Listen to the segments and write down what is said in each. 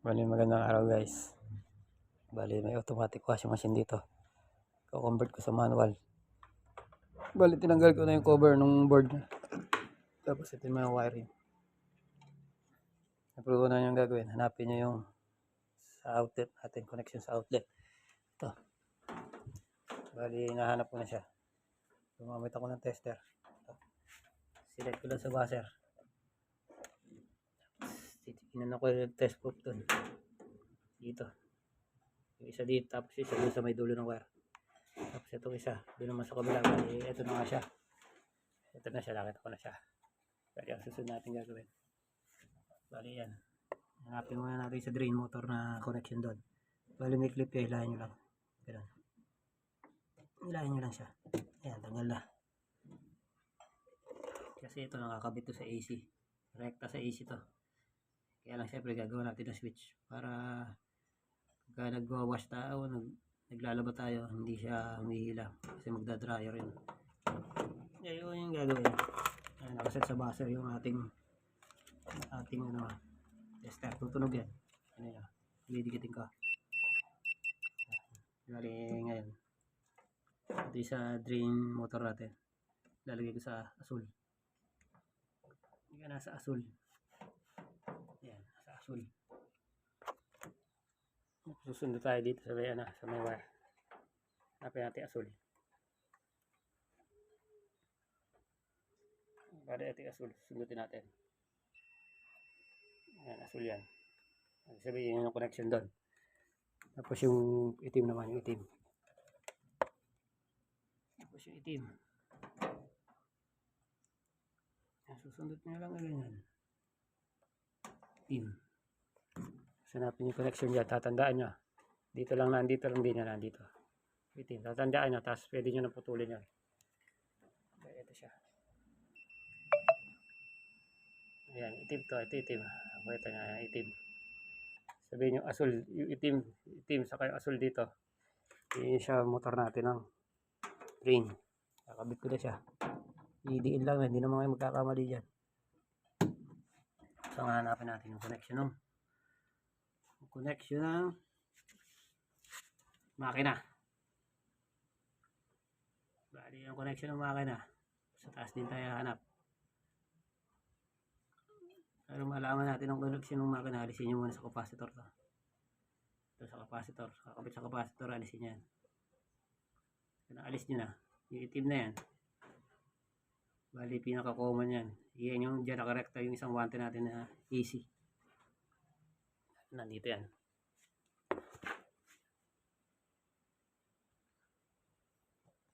Bali, magandang araw guys. Bali, may automatic washing machine dito. Ko-convert ko sa manual. Bali, tinanggal ko na yung cover ng board. Tapos ito yung mga wiring. Napuro na yung gagawin. Hanapin nyo yung sa outlet natin, connection sa outlet. Ito. Bali, nahanap ko na siya. Gumamit ako ng tester. Ito. Select ko lang sa buzzer. Titignan ako yung test proof dun. Dito. Yung isa dito, tapos isa dito sa may dulo ng wire. Tapos itong isa, doon naman sa kabila. Bali, ito na nga siya. Ito na siya, nakita ko na siya. Bali, ang susunod natin gagawin. Bali, yan. Hanapin muna natin sa drain motor na connection doon. Bali, may clip kayo, hilahin nyo lang. Ganun. Hilahin nyo lang siya. Ayan, tanggal na. Kasi ito nakakabit to sa AC. Rekta sa AC to. Kaya lang syempre gagawin natin na switch para pagka nagwawash tayo, naglalaba tayo, hindi siya humihila kasi magda-dryer yun. Ngayon yung gagawin. Ayan, nakaset sa buzzer yung ating ano, tester. Tutunog yan. Ano yan? Didikitin ko. Bali ngayon. Ito yung sa drain motor natin. Lalagay ko sa asul. Hindi ka nasa asul. Yan, nasa asul. Susunod tayo dito sa may, sa may wire. Hanapin natin asul. Bali ito yung asul. Sundutin natin. Yan, asul yan. Sabihin yung connection doon. Tapos yung itim naman, yung itim. Tapos yung itim. Yan, susundot nyo lang ganyan. Itim. Hanapin yung connection dyan. Tatandaan nyo. Dito lang, nandito lang din yan, nandito. Itim. Tatandaan nyo. Tapos pwede nyo na putulin yan. Okay, ito siya. Ayan, itim to. Ito itim. Okay, ito nga, itim. Sabihin yung asul, yung itim saka yung asul dito. Yun siya motor natin ng drain. Kakabit ko na siya. Idiin lang, hindi naman kayo magkakamali dyan. So, hanapin natin yung connection ng makina. Bali yung connection ng makina. Sa taas din tayo hanap. Pero malaman natin ang connection ng makina, alisin nyo muna sa capacitor to. Ito sa capacitor. Kakabit sa capacitor, alisin nyo yan. Alis nyo na. Yung itim na yan. Bali, pinaka-common yan. Yan yung dyan nakarekta yung isang wante natin na AC. Nandito yan.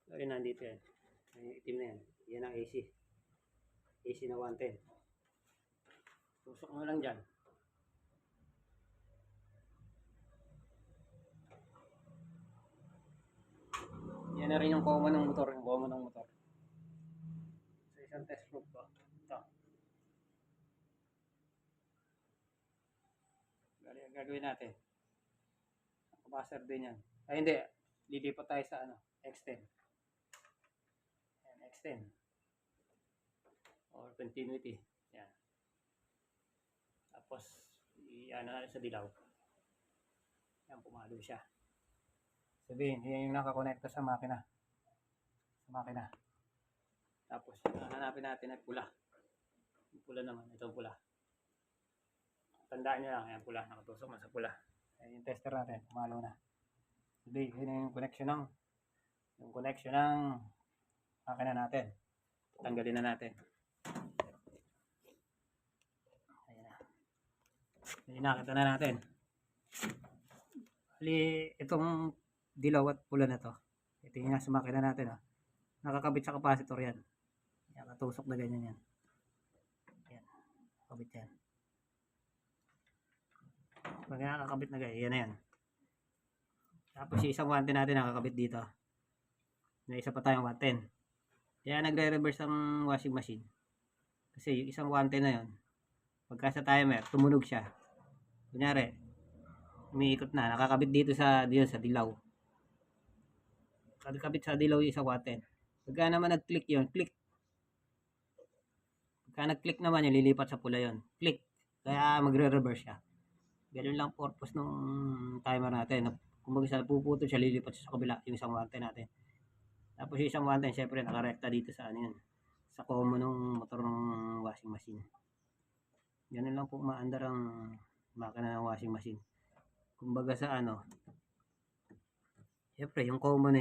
Bali, nandito yan. Yung itim na yan. Yan ang AC. AC na 110. Tusok mo lang dyan. Yan na rin yung common ng motor. Yung common ng motor. So, isang test proof ko. Ito. Bali, ang gagawin natin. Capacitor din yan. Ay, hindi. Lilipat tayo sa extend. Ayan, extend. Or continuity. Yan. Tapos, i-ano natin sa dilaw. Yan, pumalo siya. Sabihin, yan yung nakakonekta sa makina. Tapos, hanapin natin ay pula. Yung pula naman, ito pula. Tandaan nyo lang, ayan pula, nakatusok na sa pula. Ayan yung tester natin, pumalo na. Sabihin, yun yung connection ng makina natin. Tanggalin na natin. Ayan na. Nakita na natin. Bali, itong dilaw at pula na to. Ito yung nasa makina natin. Nakakabit sa capacitor yan. Nakatusok na ganyan yan. Yan. Nakakabit yan. Pag nakakabit na ganyan, yan na yan. Tapos yung isang wante natin nakakabit dito. May isa pa tayong 110. Kaya nagre-reverse ang washing machine. Kasi yung isang wante na yon, pagka sa timer, tumunog siya. Kunyari, umiikot na, nakakabit dito sa dilaw. Nakakabit sa dilaw yung isang wante. Pagka naman nag-click yun, click. Pagka nag-click naman yun, lilipat sa pula yun. Click. Kaya magre-reverse siya. Ganun lang purpose nung timer natin. Kumbaga sa puputol siya, lilipat siya sa kabila yung isang wante natin. Tapos yung isang wante, syempre nakarekta dito sa ano yun, sa common ng motor ng washing machine. Ganun lang po maandar ang makina ng washing machine. Kumbaga sa ano, syempre yung common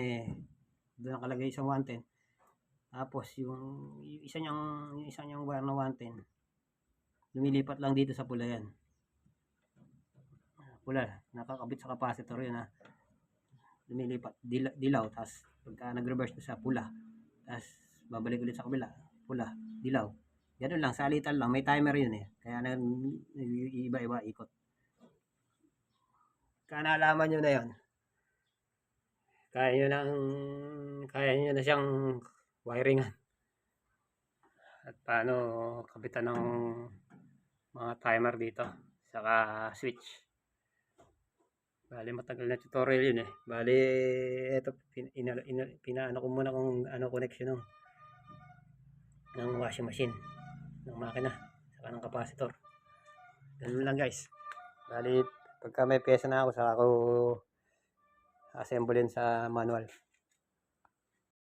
doon nakalagay isang wante. Tapos yung isa niyang wire na wante, lumilipat lang dito sa pula yan. Pula, nakakabit sa capacitor yun lumilipat, dilaw, tapos pagka nag-reverse to sa pula, tapos babalik ulit sa kabila, pula, dilaw. Ganun lang, salitan lang, may timer yun kaya iba-iba ikot. Kaya nalaman nyo na yun, kaya nyo na siyang wiringan at paano kabitan ng mga timer dito saka switch. Bali matagal na tutorial yun bali eto pinaano ko muna kung ano connection ng washing machine, ng makina saka ng capacitor. Ganun lang guys. Bali pagka may pyesa na ako saka ako assemblein sa manual.